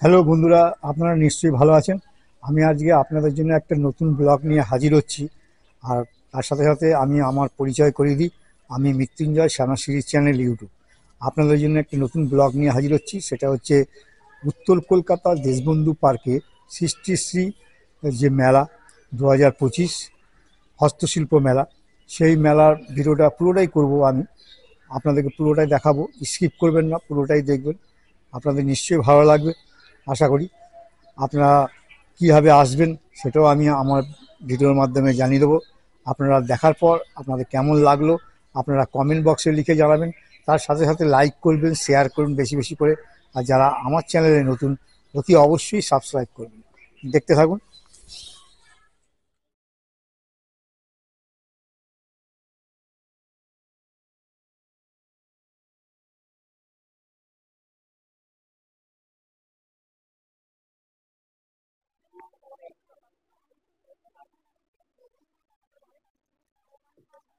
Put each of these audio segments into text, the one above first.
Hello বন্ধুরা, আপনারা নিশ্চয়ই ভালো আছেন। আমি আজকে আপনাদের জন্য একটা নতুন ব্লগ নিয়ে হাজির হচ্ছি। আর তার সাথে সাথে আমি আমার পরিচয় করিয়ে দিই। আমি মৃত্যুঞ্জয় শ্যামা সিরিজ চ্যানেল ইউটিউব আপনাদের জন্য একটি নতুন ব্লগ নিয়ে হাজির হচ্ছি। সেটা হচ্ছে উত্তর কলকাতার দেশবন্ধু পার্কে সৃষ্টিশ্রী যে মেলা 2025 হস্তশিল্প মেলা, সেই মেলার ভিডিওটা পুরোটাই করব আমি। আপনাদেরকে পুরোটাই দেখাবো, স্কিপ করবেন না, পুরোটাই দেখবেন। আপনাদের নিশ্চয়ই ভালো লাগবে আশা করি। আপনারা কীভাবে আসবেন সেটাও আমি আমার ভিডিওর মাধ্যমে জানিয়ে দেবো। আপনারা দেখার পর আপনাদের কেমন লাগলো আপনারা কমেন্ট বক্সে লিখে জানাবেন। তার সাথে সাথে লাইক করবেন, শেয়ার করুন বেশি বেশি করে। আর যারা আমার চ্যানেলে নতুন, অতি অবশ্যই সাবস্ক্রাইব করবেন। দেখতে থাকুন।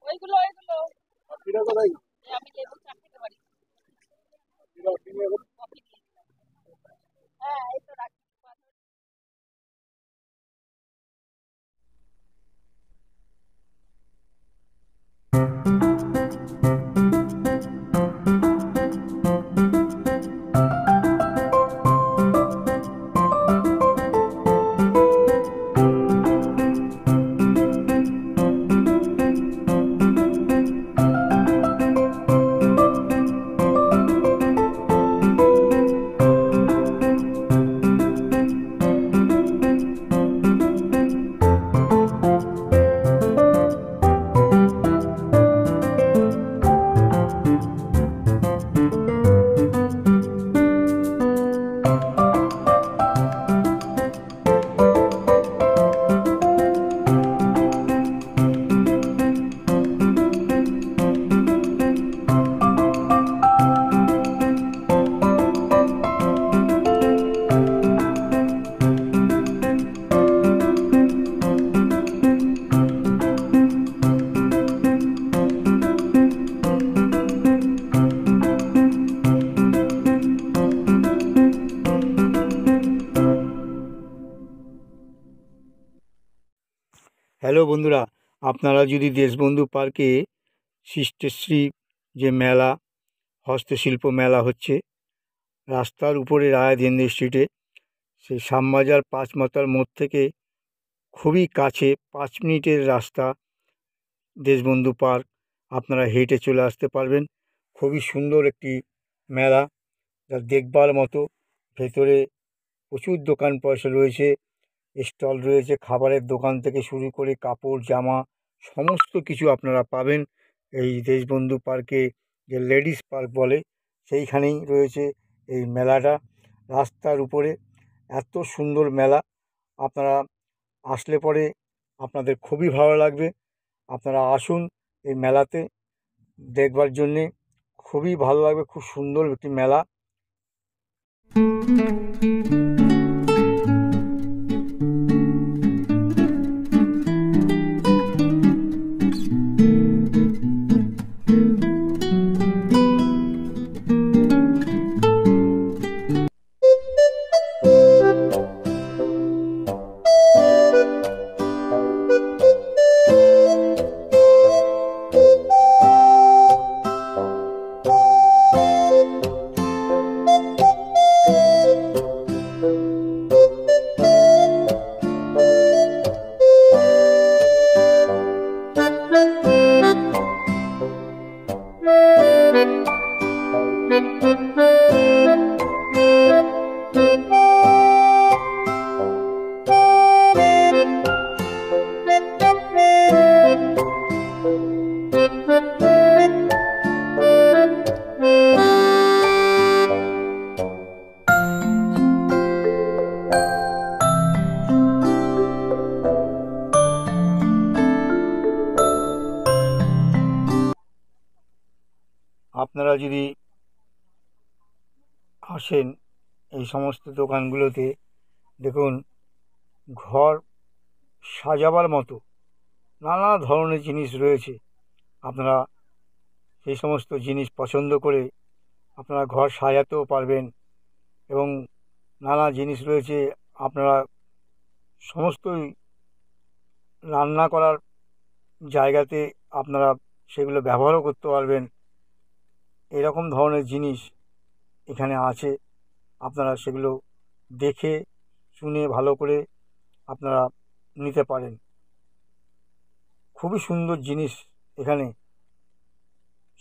ওইগুলো ওইগুলো আমি লেবু চা খেতে পারি। কফি দিয়ে। হ্যাঁ, এই তো রাখি। হ্যালো বন্ধুরা, আপনারা যদি দেশবন্ধু পার্কে সৃষ্টিশ্রী যে মেলা, হস্তশিল্প মেলা হচ্ছে রাস্তার উপরে রায়দিন্দি স্ট্রিটে, সেই শ্যামবাজার ৫ মাথার মোড় থেকে খুবই কাছে, 5 মিনিটের রাস্তা দেশবন্ধু পার্ক। আপনারা হেঁটে চলে আসতে পারবেন। খুবই সুন্দর একটি মেলা, যা দেখবার মতো। ভেতরে প্রচুর দোকান পয়সা রয়েছে, স্টল রয়েছে, খাবারের দোকান থেকে শুরু করে কাপড় জামা সমস্ত কিছু আপনারা পাবেন এই দেশবন্ধু পার্কে। যে লেডিস পার্ক বলে, সেইখানেই রয়েছে এই মেলাটা রাস্তার উপরে। এত সুন্দর মেলা, আপনারা আসলে পরে আপনাদের খুবই ভালো লাগবে। আপনারা আসুন এই মেলাতে দেখবার জন্যে, খুবই ভালো লাগবে। খুব সুন্দর একটি মেলা। আপনারা যদি আসেন এই সমস্ত দোকানগুলোতে, দেখুন ঘর সাজাবার মতো নানা ধরনের জিনিস রয়েছে। আপনারা সেই সমস্ত জিনিস পছন্দ করে আপনারা ঘর সাজাতেও পারবেন এবং নানা জিনিস রয়েছে। আপনারা সমস্তই রান্না করার জায়গাতে আপনারা সেগুলো ব্যবহারও করতে পারবেন। এরকম ধরনের জিনিস এখানে আছে। আপনারা সেগুলো দেখে শুনে ভালো করে আপনারা নিতে পারেন। খুবই সুন্দর জিনিস এখানে,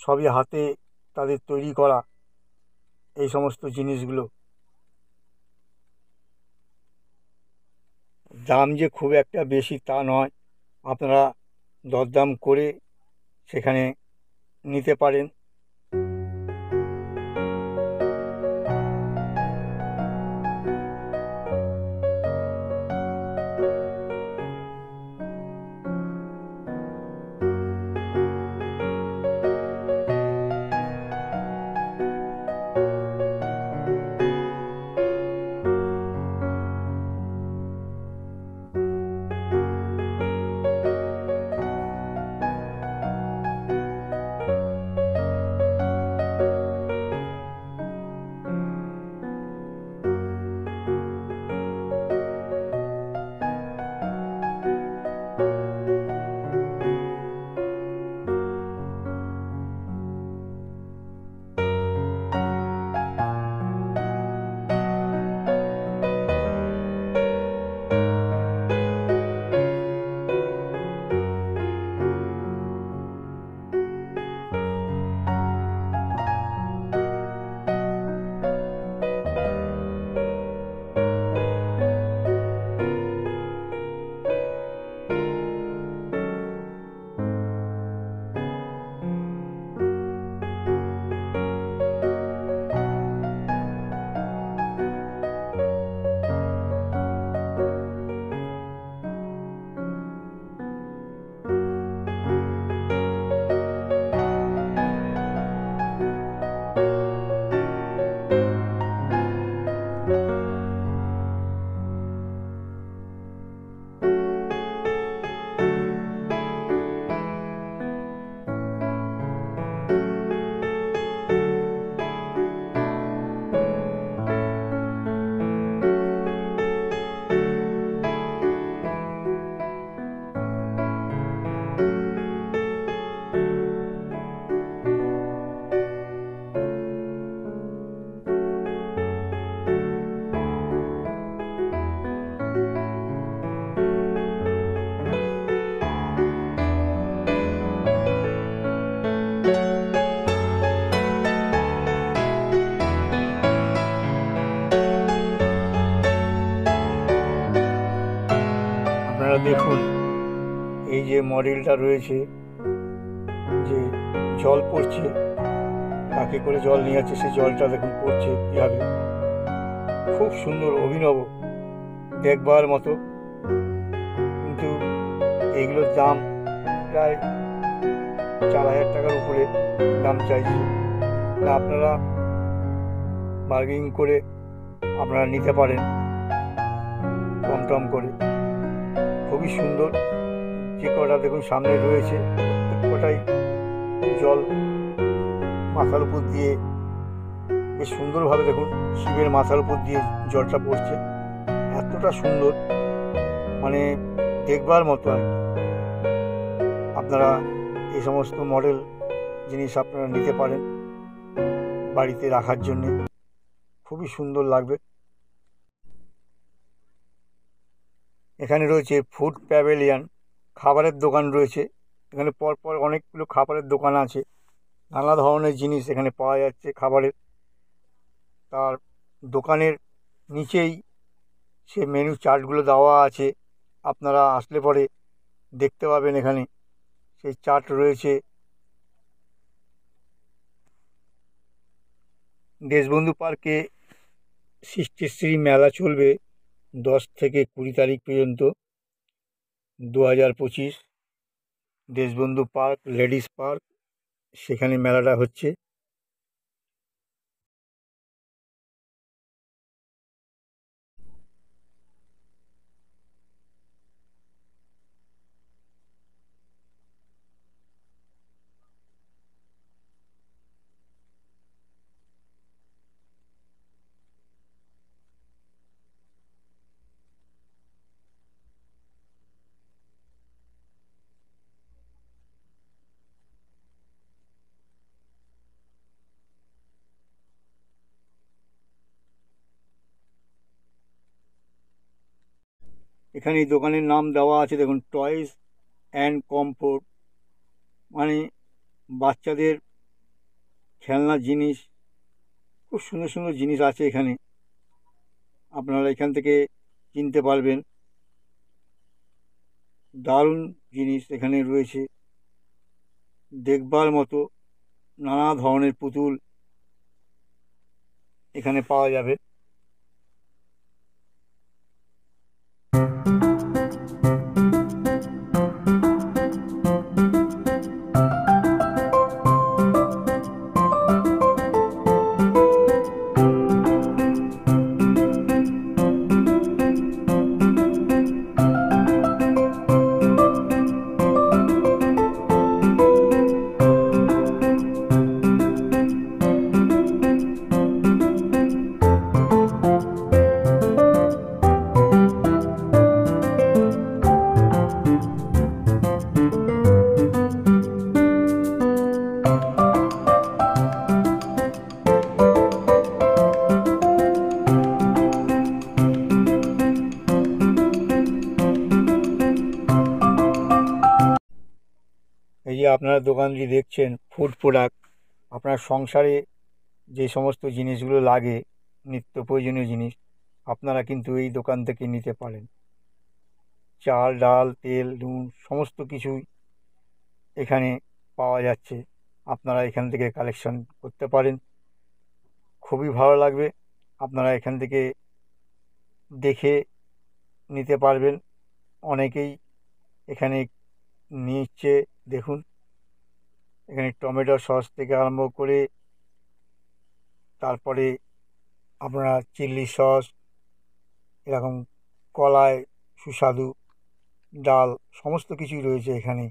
সবই হাতে তাদের তৈরি করা এই সমস্ত জিনিসগুলো। দাম যে খুব একটা বেশি তা নয়, আপনারা দরদাম করে সেখানে নিতে পারেন। আপনারা দেখুন, এই যে মডেলটা রয়েছে, যে জল পড়ছে, ট্রাকে করে জল নিয়ে যাচ্ছে, সেই জলটা দেখুন পড়ছে কীভাবে। খুব সুন্দর, অভিনব, দেখবার মতো। কিন্তু এইগুলোর দাম প্রায় 4,000 টাকার উপরে দাম চাইছে। তা আপনারা বার্গেনিং করে আপনারা নিতে পারেন কম টম করে। খুবই সুন্দর। যে কটা দেখুন সামনে রয়েছে, প্রত্যেক কটাই জল মাথার উপর দিয়ে বেশ সুন্দরভাবে, দেখুন শিবের মাথার উপর দিয়ে জলটা পড়ছে। এতটা সুন্দর, মানে দেখবার মতো আর কি। আপনারা এই সমস্ত মডেল জিনিস আপনারা নিতে পারেন বাড়িতে রাখার জন্যে। খুবই সুন্দর লাগবে। এখানে রয়েছে ফুড প্যাভিলিয়ন, খাবারের দোকান রয়েছে। এখানে পরপর অনেকগুলো খাবারের দোকান আছে। নানা ধরনের জিনিস এখানে পাওয়া যাচ্ছে খাবারের। তার দোকানের নিচেই সে মেনু চার্টগুলো দেওয়া আছে। আপনারা আসলে পরে দেখতে পাবেন এখানে সেই চার্ট রয়েছে। দেশবন্ধু পার্কে সৃষ্টিশ্রী মেলা চলবে 10 থেকে 20 তারিখ পর্যন্ত, 2025। দেশবন্ধু পার্ক, লেডিস পার্ক, সেখানে মেলাটা হচ্ছে। এখানে এই দোকানের নাম দেওয়া আছে দেখুন, টয়েস অ্যান্ড কমফোর্ট, মানে বাচ্চাদের খেলনার জিনিস, খুব সুন্দর সুন্দর জিনিস আছে এখানে, আপনারা এখান থেকে কিনতে পারবেন। দারুণ জিনিস এখানে রয়েছে, দেখবার মতো নানা ধরনের পুতুল এখানে পাওয়া যাবে। এই যে আপনারা দোকানটি দেখছেন, ফুড প্রোডাক্ট, আপনার সংসারে যে সমস্ত জিনিসগুলো লাগে, নিত্য প্রয়োজনীয় জিনিস, আপনারা কিন্তু এই দোকান থেকে নিতে পারেন। চাল, ডাল, তেল, নুন সমস্ত কিছুই এখানে পাওয়া যাচ্ছে, আপনারা এখান থেকে কালেকশন করতে পারেন। খুবই ভালো লাগবে, আপনারা এখান থেকে দেখে নিতে পারবেন। অনেকেই এখানে নিচ্ছে, দেখুন এখানে টমেটো সস থেকে আরম্ভ করে, তারপরে আপনারা চিলি সস, এরকম কলাই সুস্বাদু ডাল, সমস্ত কিছুই রয়েছে এখানে।